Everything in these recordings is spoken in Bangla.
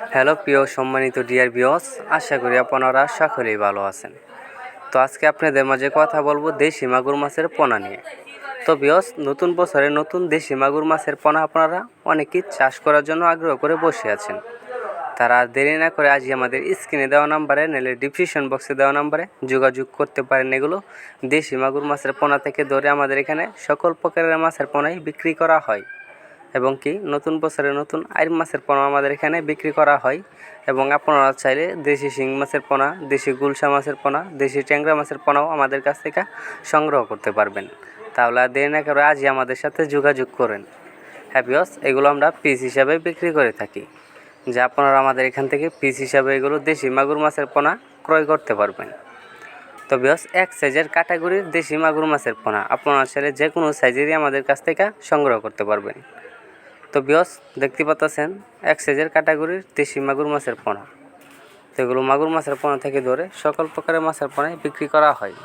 হ্যালো প্রিয় সম্মানিত ডিয়ার ভিউয়ার্স, আশা করি আপনারা সকলেই ভালো আছেন। তো আজকে আপনাদের মাঝে কথা বলবো দেশি মাগুর মাছের পোনা নিয়ে। তো ভিউয়ার্স, নতুন বছরে নতুন দেশি মাগুর মাছের পোনা আপনারা অনেকেই চাষ করার জন্য আগ্রহ করে বসে আছেন। তারা আর দেরি না করে আজই আমাদের স্ক্রিনে দেওয়া নাম্বারে নাহলে ডিসক্রিপশন বক্সে দেওয়া নাম্বারে যোগাযোগ করতে পারেন। এগুলো দেশি মাগুর মাছের পোনা থেকে ধরে আমাদের এখানে সকল প্রকারের মাছের পোনাই বিক্রি করা হয় এবং কি নতুন বছরে নতুন আইর মাছের পোনা আমাদের এখানে বিক্রি করা হয়। এবং আপনারা চাইলে দেশি শিং মাছের পোনা, দেশি গুলশা মাছের পোনা, দেশি ট্যাংরা মাছের পোনাও আমাদের কাছ থেকে সংগ্রহ করতে পারবেন। তাহলে আর দেরি না করে আজই আমাদের সাথে যোগাযোগ করেন। হ্যাঁ ভিউয়ার্স, এগুলো আমরা পিস হিসাবে বিক্রি করে থাকি, যা আপনারা আমাদের এখান থেকে পিস হিসাবে এগুলো দেশি মাগুর মাছের পোনা ক্রয় করতে পারবেন। তো ভিউয়ার্স, এক সাইজের ক্যাটাগরির দেশি মাগুর মাছের পোনা আপনারা চাইলে যে কোনো সাইজেরই আমাদের কাছ থেকে সংগ্রহ করতে পারবেন। তো ভিউয়ার্স, দেখতে পাচ্ছেন এক সাইজের ক্যাটাগরির দেশি মাগুর মাছের পোনা। তো এগুলো মাগুর মাছের পোনা থেকে ধরে সকল প্রকারের মাছের পোনায় বিক্রি করা হয়।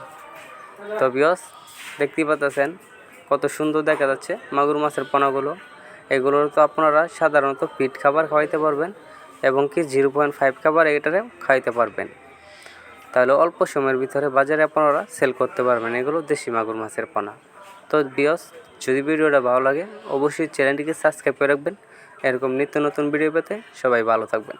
তো ভিউয়ার্স, দেখতে পাচ্ছেন কত সুন্দর দেখা যাচ্ছে মাগুর মাছের পোনাগুলো। এগুলোর তো আপনারা সাধারণত পিট খাবার খাওয়াইতে পারবেন এবং কি 0.5 খাবার এটারে খাওয়াইতে পারবেন। তাহলে অল্প সময়ের ভিতরে বাজারে আপনারা সেল করতে পারবেন এগুলো দেশি মাগুর মাছের পোনা। তো ভিউয়ার্স, যদি ভিডিওটা ভালো লাগে অবশ্যই চ্যানেলটিকে সাবস্ক্রাইব করে রাখবেন। এরকম নিত্য নতুন ভিডিও পেতে সবাই ভালো থাকবেন।